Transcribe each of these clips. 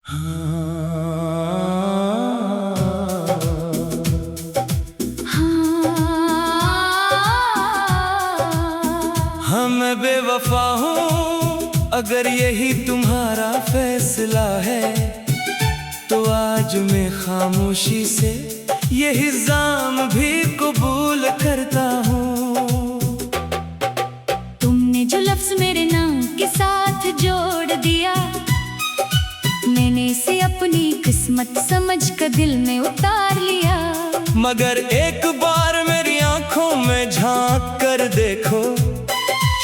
हाँ मैं बेवफा हूँ, अगर यही तुम्हारा फैसला है तो आज मैं खामोशी से ये इल्जाम भी कबूल करता हूँ। तुमने जो लफ्ज मेरे नाम के साथ जोड़ दिया, मैंने इसे अपनी किस्मत समझ कर दिल में उतार लिया। मगर एक बार मेरी आंखों में झांक कर देखो,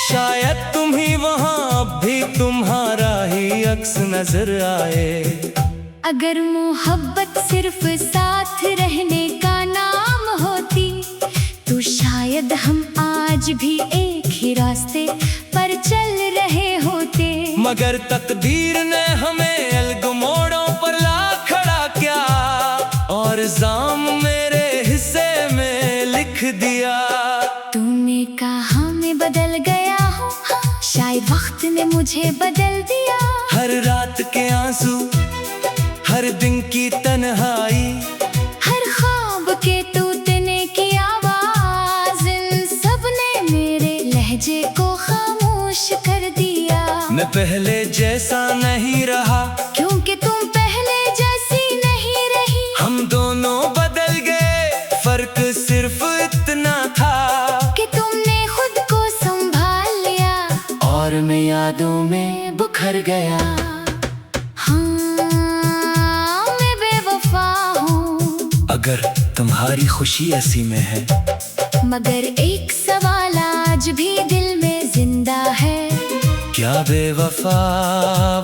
शायद तुम ही वहाँ भी तुम्हारा ही अक्स नजर आए। अगर मोहब्बत सिर्फ साथ रहने का नाम होती तो शायद हम आज भी एक ही रास्ते पर चल रहे होते। मगर तकदीर ने हमें अलग मोड़ों पर ला खड़ा किया और जाम मेरे हिस्से में लिख दिया। तूने कहा मैं बदल गया हूँ, शायद वक्त ने मुझे बदल दिया। हर रात के आंसू, हर दिन की तन्हाई, हर ख्वाब के टूटने की आवाज, इन सब ने मेरे लहजे को खामोश कर दिया। मैं पहले जैसा नहीं रहा, क्योंकि तुम पहले जैसी नहीं रही। हम दोनों बदल गए, फर्क सिर्फ इतना था कि तुमने खुद को संभाल लिया और मैं यादों में बिखर गया। अगर तुम्हारी खुशी ऐसी में है, मगर एक सवाल आज भी दिल में जिंदा है। क्या बेवफा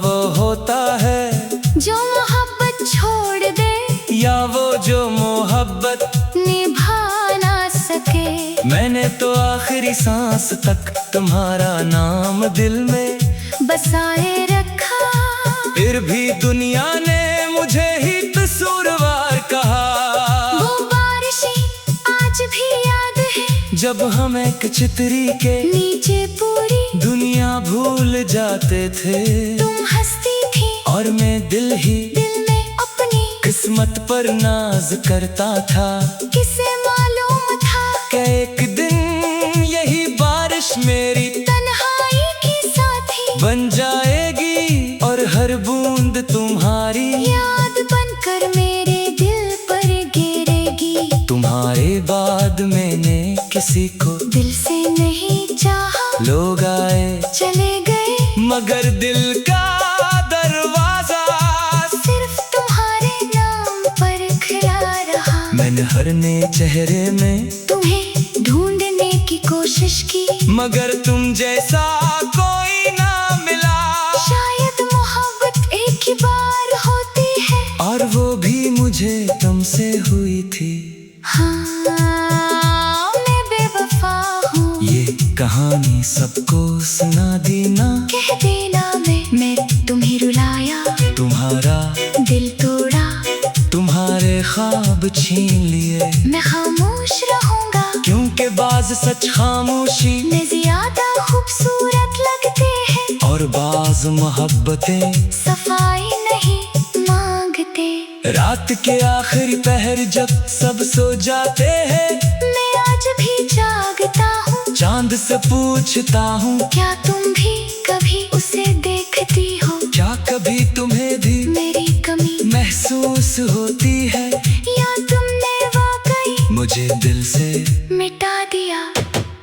वो होता है जो मोहब्बत छोड़ दे, या वो जो मोहब्बत निभा ना सके। मैंने तो आखिरी सांस तक तुम्हारा नाम दिल में बसाए रखा, फिर भी दुनिया ने मुझे ही कसूरवार कहा। जब हम एक छतरी के नीचे पूरी दुनिया भूल जाते थे, तुम हंसती थी और मैं दिल में अपनी किस्मत पर नाज करता था। किसे मालूम था कि एक दिन यही बारिश मेरी तन्हाई की साथी बन जाएगी और हर बूंद तुम्हारी याद बनकर मेरे दिल पर गिरेगी। तुम्हारे बाद मैंने किसी को दिल से नहीं चाहा, लोग आए चले गए, मगर दिल का दरवाजा सिर्फ तुम्हारे नाम पर खुला रहा। मैंने हर नए चेहरे में तुम्हें ढूंढने की कोशिश की, मगर तुम जैसा कोई ना मिला। शायद मोहब्बत एक ही बार होती है, और वो भी मुझे तुमसे हुई थी। हाँ मैं बेवफा हूँ, ये कहानी सबको सुना देना, कह देना मैं तुम्हें रुलाया, तुम्हारा दिल तोड़ा, तुम्हारे ख्वाब छीन लिए। मैं खामोश रहूंगा, क्योंकि बाज सच खामोशी में ज्यादा खूबसूरत लगते हैं, और बाज मोहब्बतें सफाई नहीं मांगते। रात के आखिरी पहर जब सब सो जाते हैं, मैं आज भी जागता हूँ, चांद से पूछता हूँ क्या तुम भी कभी उसे देखती हो? क्या कभी तुम्हें भी मेरी कमी महसूस होती है, या तुमने वाकई मुझे दिल से मिटा दिया?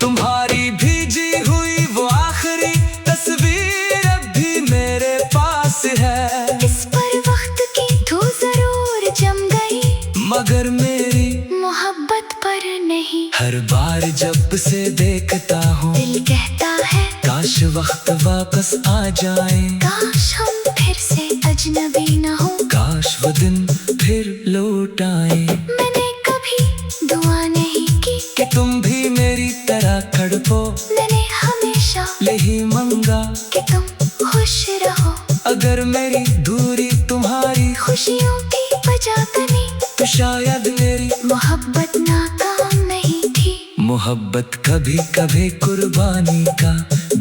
तुम्हारी भीजी हुई वो आखिरी तस्वीर अब भी मेरे पास है। इस पर वक्त की तो जरूर जम गई, मगर मेरी मोहब्बत पर नहीं। हर बार जब से देखता हूँ, दिल कहता है काश वक्त वापस आ जाए, काश हम फिर से अजनबी न हो, काश वो दिन फिर लौट आए। मैंने कभी दुआ नहीं की कि तुम भी मेरी तरह तड़पो, मैंने हमेशा यही मंगा कि तुम खुश रहो। अगर मेरी दूरी तुम्हारी खुशियों की वजह बनी तो शायद मेरी मोहब्बत नाकाम नहीं थी। मोहब्बत कभी कभी कुर्बानी का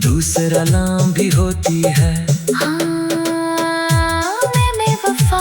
दूसरा नाम भी होती है। हाँ मैं बेवफा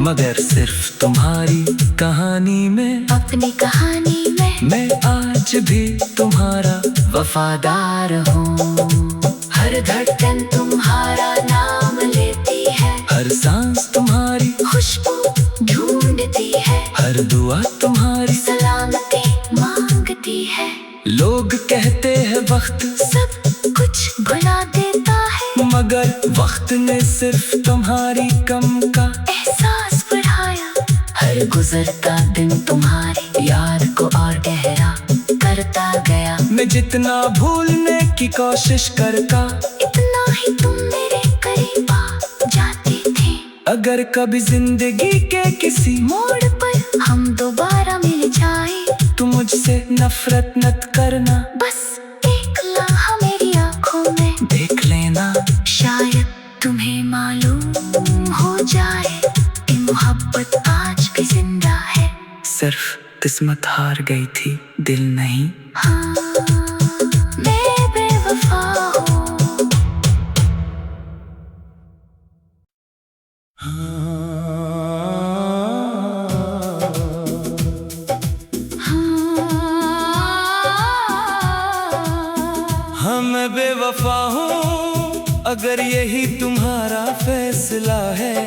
मगर सिर्फ तुम्हारी कहानी में, अपनी कहानी में मैं आज भी तुम्हारा वफादार हूँ। हर धड़कन तुम्हारा नाम लेती है, हर सांस तुम्हारी खुशबू ढूंढती है, हर दुआ तुम्हारी सलामती मांगती है। लोग कहते हैं वक्त सब कुछ भुला देता है, मगर वक्त ने सिर्फ तुम्हारी कम का एहसास बढ़ाया। हर गुजरता दिन तुम्हारी याद को और गहरा करता गया। मैं जितना भूलने की कोशिश करता, इतना ही तुम मेरे करीब आ जाते थे। अगर कभी जिंदगी के किसी मोड़ पर हम दोबारा मिल जाए, तो मुझसे नफरत मत करना, बस एक लम्हा मेरी आंखों में देख लेना। शायद तुम्हें मालूम हो जाए कि मोहब्बत आज भी जिंदा है। सिर्फ किस्मत हार गई थी, दिल नहीं। हाँ, मैं बेवफा हूँ। हाँ, मैं बेवफा हूँ, अगर यही तुम्हारा फैसला है,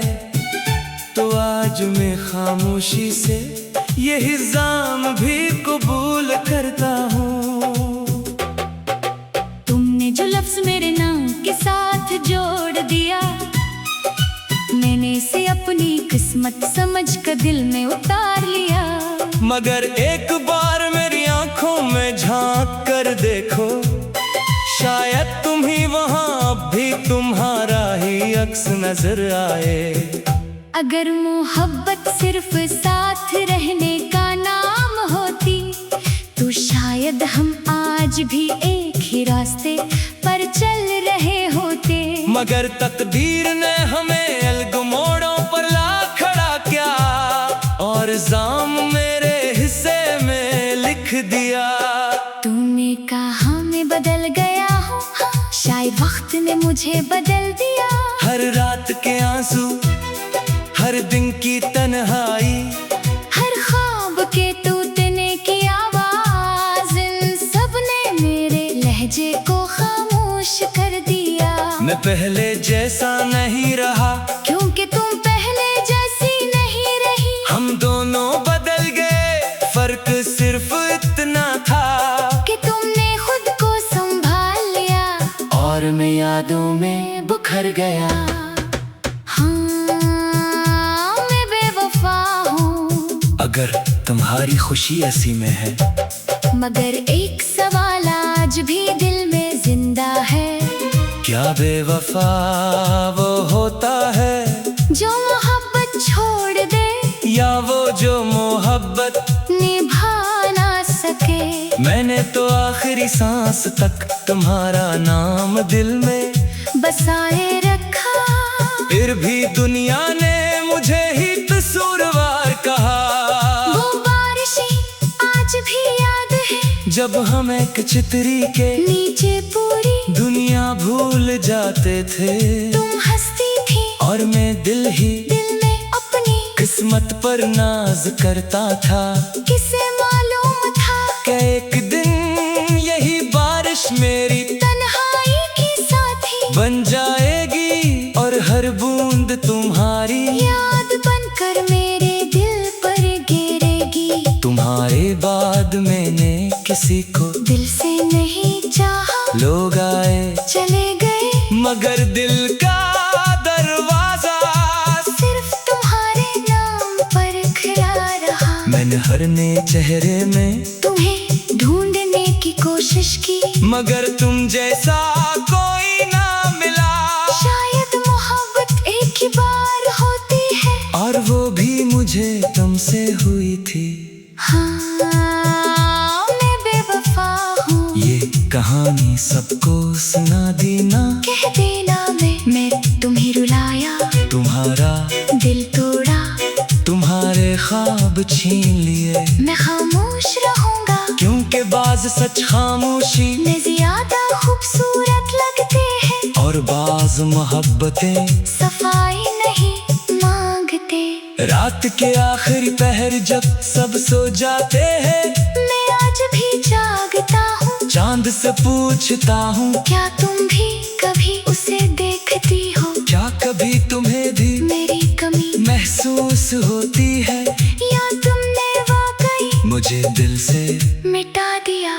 तो आज मैं खामोशी से यही जाम भी कबूल करता हूँ। तुमने जो लफ्ज मेरे नाम के साथ जोड़ दिया, मैंने इसे अपनी किस्मत समझ कर दिल में उतार लिया। मगर एक बार मेरी आंखों में झांक कर देखो, शायद तुम ही वहाँ भी तुम्हारा ही अक्स नजर आए। अगर मोहब्बत सिर्फ साथ रहने का नाम होती, तो शायद हम आज भी एक ही रास्ते पर चल रहे होते। मगर तकदीर ने हमें अलग मोड़ों पर ला खड़ा किया, और जाम मेरे हिस्से में लिख दिया। तूने कहा मैं बदल गया हूँ, शायद वक्त ने मुझे बदल दिया। हर रात के आंसू, हर दिन की तन्हाई, हर ख्वाब के टूटने की आवाज, इन सब ने मेरे लहजे को खामोश कर दिया। मैं पहले जैसा नहीं रहा, क्योंकि तुम पहले जैसी नहीं रही। हम दोनों बदल गए, फर्क सिर्फ इतना था कि तुमने खुद को संभाल लिया, और मैं यादों में बुखर गया। अगर तुम्हारी खुशी ऐसी में है, मगर एक सवाल आज भी दिल में जिंदा है। क्या बेवफा वो होता है जो मोहब्बत छोड़ दे, या वो जो मोहब्बत निभा ना सके। मैंने तो आखिरी सांस तक तुम्हारा नाम दिल में बसाए रखा, फिर भी दुनिया ने मुझे ही कसूरवार कहा। भी याद है जब हम एक चितरी के नीचे पूरी दुनिया भूल जाते थे। तुम हंसती थी और मैं दिल में अपनी किस्मत पर नाज करता था। किसे मालूम था कि एक दिन यही बारिश मेरी तन्हाई की साथी बन जाएगी, और हर बूंद तुम्हारी याद बनकर मेरे दिल पर गिरेगी। तुम्हारे बाद मैंने किसी को दिल से नहीं चाहा, लोग आए चले गए, मगर दिल का दरवाजा सिर्फ तुम्हारे नाम पर खड़ा रहा। मैंने हर नए चेहरे में तुम्हें ढूंढने की कोशिश की, मगर तुम जैसा कोई ना मिला। शायद मोहब्बत एक ही बार होती है, और वो भी मुझे तुमसे हुई थी। हाँ, मैं बेवफा हूँ। ये कहानी सबको सुना देना, कह देना मैं तुम्हें रुलाया, तुम्हारा दिल तोड़ा, तुम्हारे ख्वाब छीन लिए। मैं खामोश रहूंगा, क्योंकि बाज सच खामोशी में ज्यादा खूबसूरत लगते हैं, और बाज मोहब्बतें सफाई नहीं मांगते। रात के आखिरी पहर जब सब सो जाते हैं, मैं आज भी जागता हूँ। चांद से पूछता हूँ, क्या तुम भी कभी उसे देखती हो? क्या कभी तुम्हें भी मेरी कमी महसूस होती है, या तुमने वाकई मुझे दिल से मिटा दिया?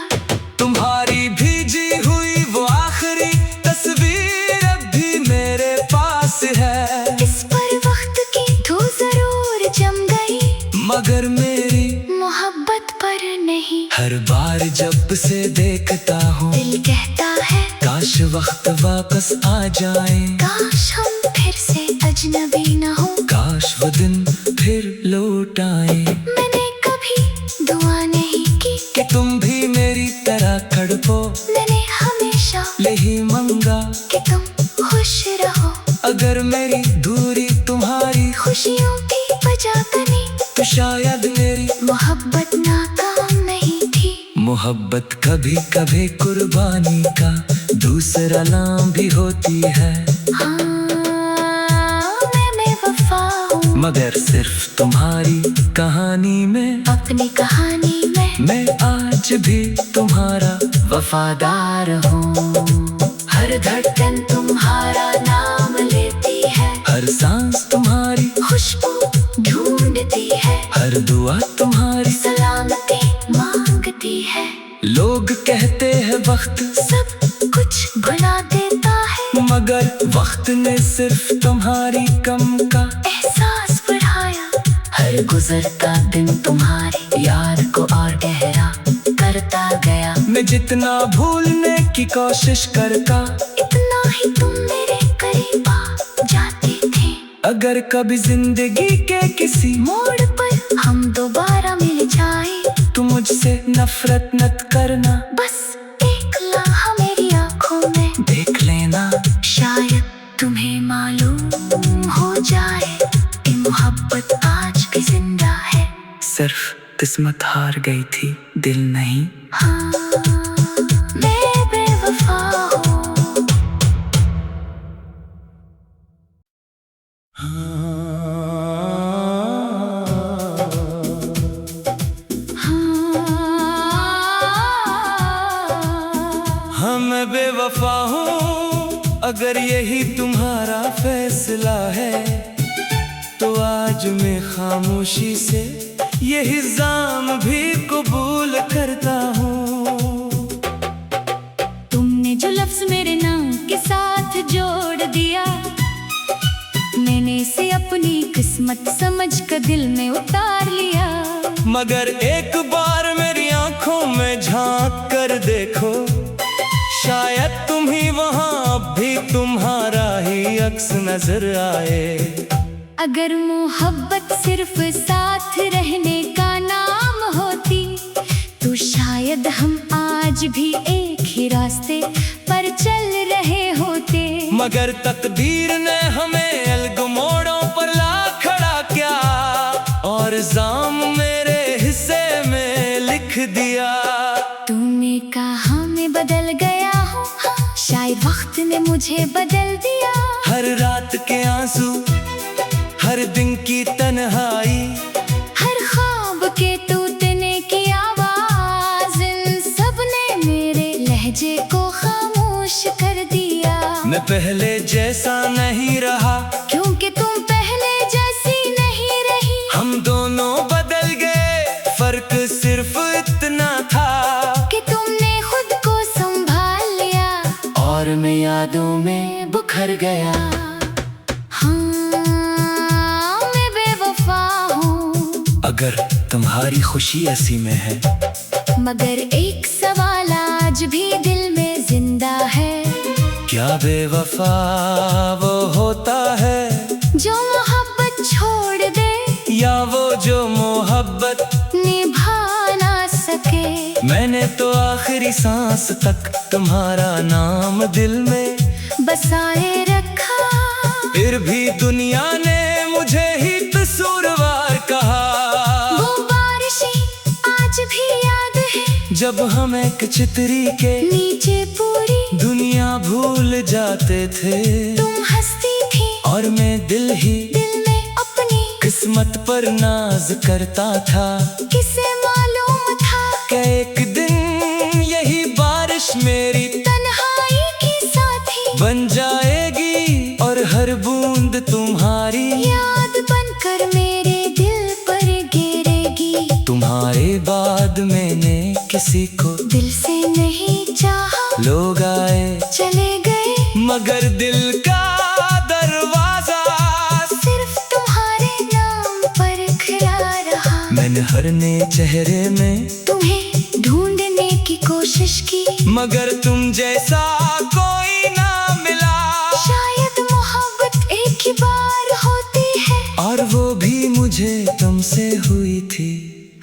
तुम्हारी भीजी हुई वो आखिरी तस्वीर अब भी मेरे पास है। इस पर वक्त की तो जरूर जम गई, मगर मेरी मोहब्बत पर नहीं। हर बार जब से देखता हूँ, दिल कहता है काश वक्त वापस आ जाए, काश हम फिर से अजनबी न हो, काश वो दिन फिर लौट आए। मैंने कभी दुआ नहीं की कि तुम भी मेरी तरह तड़पो, मैंने हमेशा यही मांगा कि तुम खुश रहो। अगर मेरी दूरी तुम्हारी खुशियों की वजह बनी तो शायद मेरी मोहब्बत नाकाम नहीं थी। मोहब्बत कभी कभी कुर्बानी का दूसरा नाम भी होती है। हाँ, मैं बेवफा हूँ, मगर सिर्फ तुम्हारी कहानी में, अपनी कहानी में मैं आज भी तुम्हारा वफादार हूँ। हर धड़कन तुम्हारा नाम लेती है, हर सांस तुम्हारी खुशबू ढूंढती है, हर दुआ तुम्हारी सलामती मांगती है। लोग कहते हैं वक्त सब कुछ भुला देता है, मगर वक्त ने सिर्फ तुम्हारी कम का एहसास बढ़ाया। हर गुजरता दिन तुम्हारी याद को और गहरा करता गया। मैं जितना भूलने की कोशिश करता, इतना ही तुम मेरे करीब आ जाते थे। अगर कभी जिंदगी के किसी मोड़ पर हम दोबारा मिल जाए, तो मुझसे नफरत मत करना, बस एक लम्हा मेरी आंखों में देख लेना। शायद तुम्हें मालूम हो जाए कि मोहब्बत आज भी जिंदा है। सिर्फ किस्मत हार गई थी, दिल नहीं। हाँ, मैं बेवफा हूँ। हाँ मैं बेवफा हूँ, अगर यही तुम्हारा फैसला है, तो आज मैं खामोशी से ये इल्जाम भी कबूल करता हूँ। तुमने जो लफ्ज मेरे नाम के साथ जोड़ दिया, मैंने इसे अपनी किस्मत समझ कर दिल में उतार लिया। मगर एक बार मेरी आंखों में झांक कर देखो, शायद तुम ही वहाँ अब भी तुम्हारा ही अक्स नजर आए। अगर मोहब्बत सिर्फ साथ रहने का नाम होती, तो शायद हम आज भी एक ही रास्ते पर चल रहे होते। मगर तकदीर ने हमें अलग मोड़ों पर ला खड़ा किया, और इल्जाम मेरे हिस्से में लिख दिया। तूने कहा मैं बदल गया हूँ, हाँ, शायद वक्त ने मुझे बदल दिया। हर रात के आंसू, हर दिन की तन्हाई, हर ख्वाब के टूटने की आवाज, इन सब ने मेरे लहजे को खामोश कर दिया। मैं पहले जैसा नहीं रहा, क्योंकि तुम पहले जैसी नहीं रही। हम दोनों बदल गए, फर्क सिर्फ इतना था कि तुमने खुद को संभाल लिया, और मैं यादों में बिखर गया। हाँ, मैं बेवफा हूँ। अगर तुम्हारी खुशी ऐसी में है, मगर एक सवाल आज भी दिल में जिंदा है। क्या बेवफा वो होता है, जो मोहब्बत छोड़ दे, या वो जो मोहब्बत निभा ना सके। मैंने तो आखिरी सांस तक तुम्हारा नाम दिल में बसाए रखा, फिर भी दुनिया ने मुझे ही कसूरवार कहा। वो बारिशें आज भी याद है, जब हम एक चितरी के नीचे पूरी दुनिया भूल जाते थे। तुम हंसती थी, और मैं दिल ही दिल में अपनी किस्मत किस्मत पर नाज करता था। किसे मालूम था कि एक दिन यही बारिश मेरी तन्हाई की साथी बन जाएगी, और हर बूंद तुम्हारी याद बनकर मेरे दिल पर गिरेगी। तुम्हारे बाद मैंने किसी को दिल से नहीं चाहा, लोग आए चले गए, मगर दिल का दरवाजा सिर्फ तुम्हारे नाम पर खुला रहा। मैंने हर नए चेहरे में तुम्हें ढूंढने की कोशिश की, मगर तुम जैसा कोई ना मिला। शायद मोहब्बत एक ही बार होती है, और वो भी मुझे तुमसे हुई थी।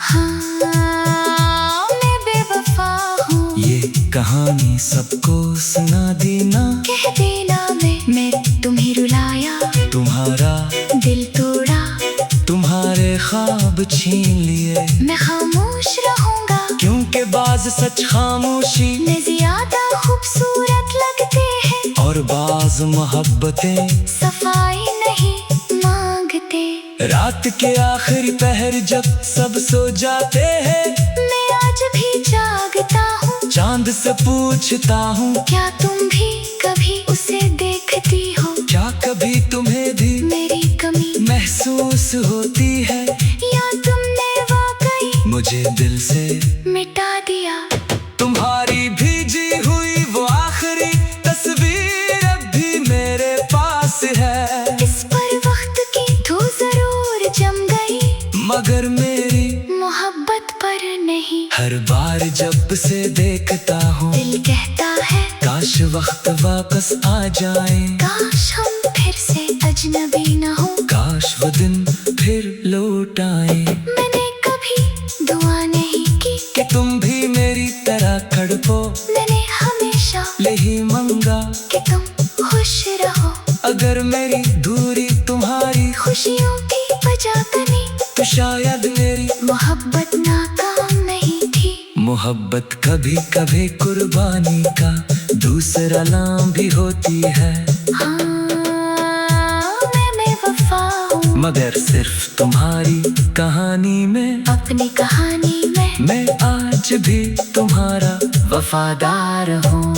हाँ मैं बेवफा हूँ, ये कहानी सबको सुना दी ना, कह देना मैं तुम्हें रुलाया, तुम्हारा दिल तोड़ा, तुम्हारे ख्वाब छीन लिए। मैं खामोश रहूंगा क्योंकि बाज सच खामोशी में ज्यादा खूबसूरत लगते हैं, और बाज मोहब्बतें सफाई नहीं मांगते। रात के आखिरी पहर जब सब सो जाते हैं, मैं आज भी जागता हूँ, चांद से पूछता हूँ क्या तुम भी कभी उसे देखती हो? क्या कभी तुम्हें भी मेरी कमी महसूस होती है, या तुमने वाकई मुझे दिल से मिटा दिया? तुम्हारी भीजी हुई वो आखिरी तस्वीर अब भी मेरे पास है। इस पर वक्त की धूल जरूर जम गई, मगर मेरी मोहब्बत पर नहीं। हर बार जब से देखता हूँ, दिल कहता है काश वक्त वापस आ जाए, काश हम फिर से अजनबी न हो, काश वो दिन फिर लौट आए। मैंने कभी दुआ नहीं की कि तुम भी मेरी तरह तड़पो, मैंने हमेशा यही मंगा कि तुम खुश रहो। अगर मेरी दूरी तुम्हारी खुशियों की वजह बनी तो शायद मेरी मोहब्बत नाकाम नहीं थी। मोहब्बत कभी कभी कुर्बानी का दूसरा नाम भी होती है। हाँ मैं बेवफा हूँ, मगर सिर्फ तुम्हारी कहानी में, अपनी कहानी में मैं आज भी तुम्हारा वफादार हूँ।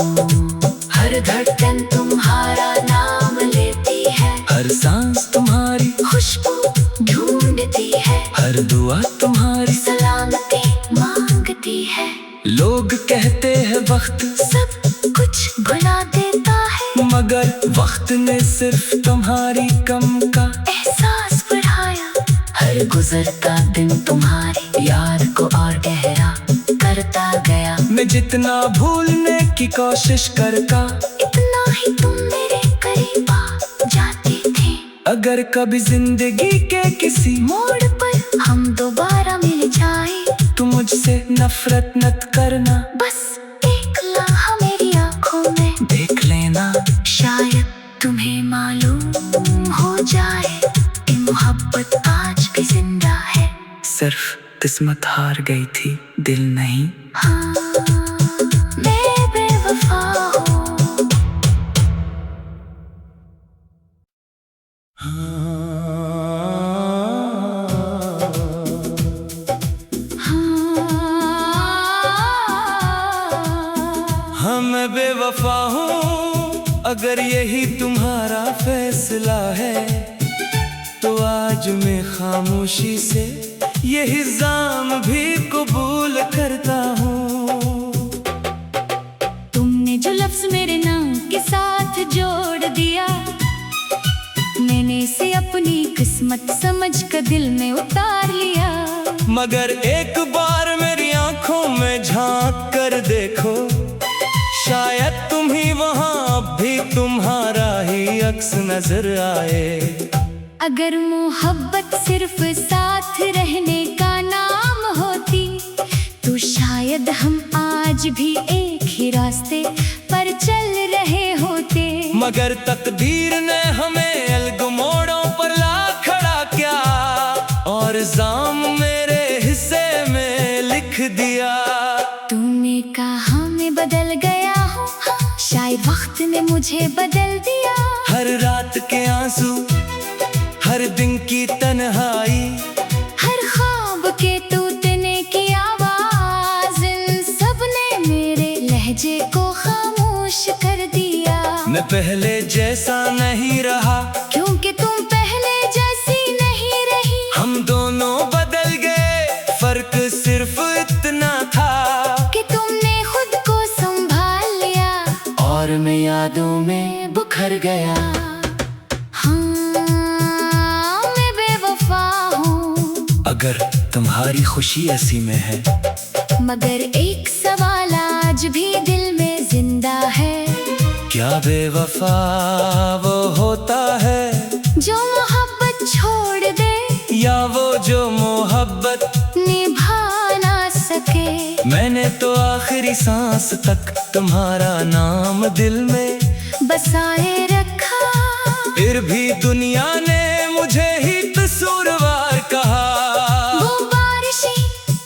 हर धड़कन तुम्हारा नाम लेती है, हर सांस तुम्हारी खुशबू ढूंढती है, हर दुआ तुम्हारी सलामती मांगती है। लोग कहते हैं वक्त सब कुछ भुला देता है, मगर वक्त ने सिर्फ तुम्हारी कम का एहसास बढ़ाया। हर गुजरता दिन तुम्हारी याद को और गहरा करता गया। मैं जितना भूलने की कोशिश करता, इतना ही तुम मेरे करीब आ जाते थे। अगर कभी जिंदगी के किसी मोड़ पर हम दोबारा मिल जाए, तो मुझसे नफरत मत करना, बस एक लम्हा मेरी आंखों में देख लेना। शायद तुम्हें मालूम हो जाए कि मोहब्बत आज भी जिंदा है। सिर्फ किस्मत हार गई थी, दिल नहीं। हाँ मैं बेवफा हूँ। हाँ मैं बेवफा हूँ, अगर यही तुम्हारा फैसला है, तो आज मैं खामोशी से ये इल्जाम भी कबूल करता हूँ। तुमने जो लफ्ज मेरे नाम के साथ जोड़ दिया, मैंने इसे अपनी किस्मत समझ कर दिल में उतार लिया। मगर एक बार मेरी आंखों में झांक कर देखो, शायद तुम ही वहाँ भी तुम्हारा ही अक्स नजर आए। अगर मोहब्बत सिर्फ साथ रहने का नाम होती, तो शायद हम आज भी एक ही रास्ते पर चल रहे होते। मगर तकदीर ने हमें अलग मोड़ों पर ला खड़ा किया, और जाम मेरे हिस्से में लिख दिया। तूने कहा मैं बदल गया हूँ, हाँ, शायद वक्त ने मुझे बदल दिया। हर रात के आंसू, हर दिन की तन्हाई, पहले जैसा नहीं रहा, क्योंकि तुम पहले जैसी नहीं रही। हम दोनों बदल गए, फर्क सिर्फ इतना था कि तुमने खुद को संभाल लिया और मैं यादों में बुखर गया। हाँ, मैं बेवफा हूँ, अगर तुम्हारी खुशी ऐसी में है, मगर एक सवाल आज भी दिल में जिंदा है। क्या बेवफा वो होता है जो मोहब्बत छोड़ दे, या वो जो मोहब्बत निभा ना सके। मैंने तो आखिरी सांस तक तुम्हारा नाम दिल में बसाए रखा, फिर भी दुनिया ने मुझे ही कसूरवार कहा। वो बारिशें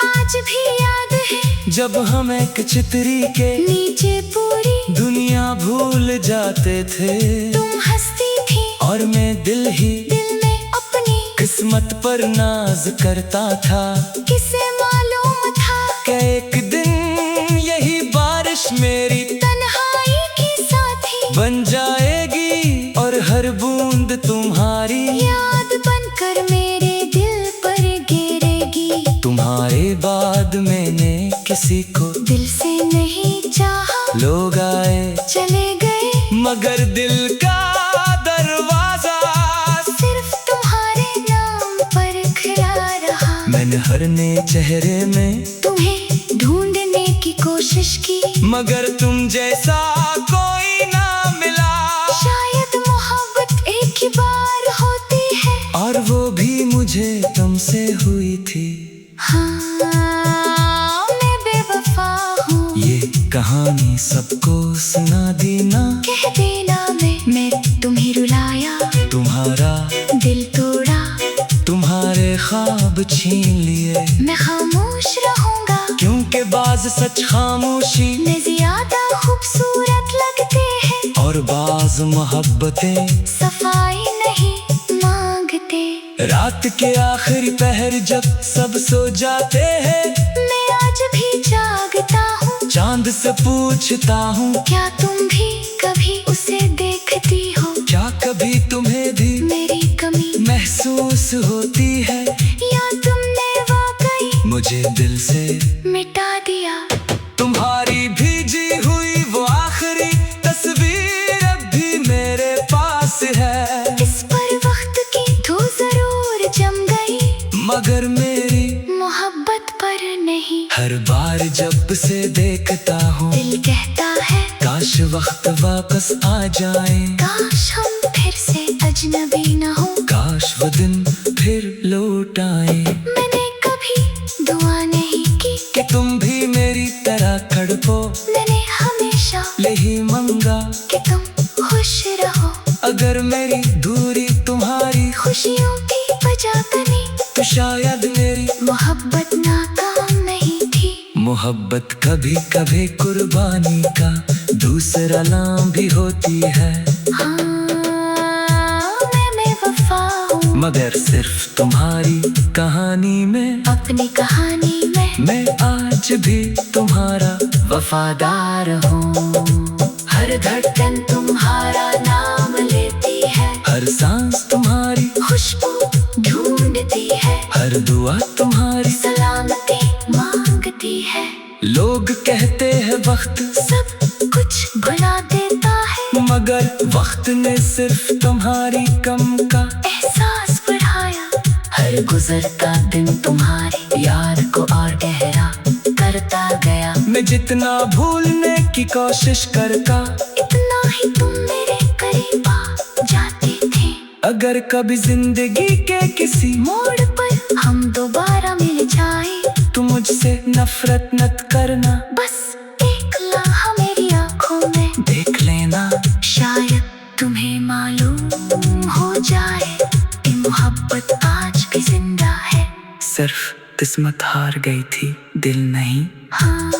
आज भी याद है, जब हम एक चितरी के नीचे पूरी दुनिया भूल जाते थे। तुम हंसती थी और मैं दिल में अपनी किस्मत पर नाज करता था। किसे मालूम था कि एक दिन यही बारिश मेरी तन्हाई की साथी बन जाएगी, और हर बूंद तुम्हारी याद बनकर मेरे दिल पर गिरेगी। तुम्हारे बाद मैंने किसी को दिल से नहीं चाहा, लोग आए चले गए, मगर दिल का दरवाजा सिर्फ तुम्हारे नाम पर खुला रहा। मैंने हर नए चेहरे में तुम्हें ढूंढने की कोशिश की, मगर तुम जैसा कोई ना मिला। शायद मोहब्बत एक ही बार होती है, और वो भी मुझे तुमसे हुई थी। हाँ, मैं बेवफा हूँ, ये कहानी सबको सुना देना, कह देना मैं तुम्हें रुलाया, तुम्हारा दिल तोड़ा, तुम्हारे ख्वाब छीन लिए। मैं खामोश रहूंगा, क्योंकि बाज सच खामोशी में ज्यादा खूबसूरत लगते हैं, और बाज मोहब्बतें सफाई नहीं मांगते। रात के आखिरी पहर जब सब सो जाते हैं, मैं आज भी जागता हूँ, चांद से पूछता हूँ, क्या तुम भी कभी उसे देखती हो? क्या कभी तुम्हें भी मेरी कमी महसूस होती है, या तुमने वाकई मुझे दिल से मिटा दिया? तुम्हारी भीजी हुई वो आखिरी तस्वीर अब भी मेरे पास है। इस पर वक्त की तो जरूर जम गई, मगर मेरी मोहब्बत पर नहीं। हर बार जब से देखता हूँ, दिल कहता है काश वक्त वापस आ जाए, काश हम फिर से अजनबी न हो, काश वो दिन फिर लौट आए। मैंने कभी दुआ नहीं की कि तुम भी मेरी तरह तड़पो, मैंने हमेशा यही मंगा कि तुम खुश रहो। अगर मेरी दूरी तुम्हारी खुशियों की वजह बनी, तो शायद मेरी मोहब्बत नाकाम नहीं थी। मोहब्बत कभी कभी कुर्बानी का दूसरा नाम भी होती है। हाँ, मैं बेवफा हूँ, मगर सिर्फ तुम्हारी कहानी में, अपनी कहानी में मैं आज भी तुम्हारा वफादार हूँ। हर धड़कन तुम्हारा नाम लेती है, हर सांस तुम्हारी खुशबू ढूंढती है, हर दुआ तुम्हारी सलामती मांगती है। लोग कहते हैं वक्त सब कुछ भुला देता है, मगर वक्त ने सिर्फ तुम्हारी कम का एहसास बढ़ाया। हर गुजरता दिन तुम्हारे यार को और गहरा करता गया। मैं जितना भूलने की कोशिश करता, इतना ही तुम मेरे करीब आ जाते थे। अगर कभी जिंदगी के किसी मोड़ पर हम दोबारा मिल जाए, तो मुझसे नफरत मत करना, बस एक लम्हा मेरी आंखों में देख लेना। शायद तुम्हें मालूम हो जाए कि मोहब्बत आज भी जिंदा है। सिर्फ किस्मत हार गई थी, दिल नहीं। हाँ,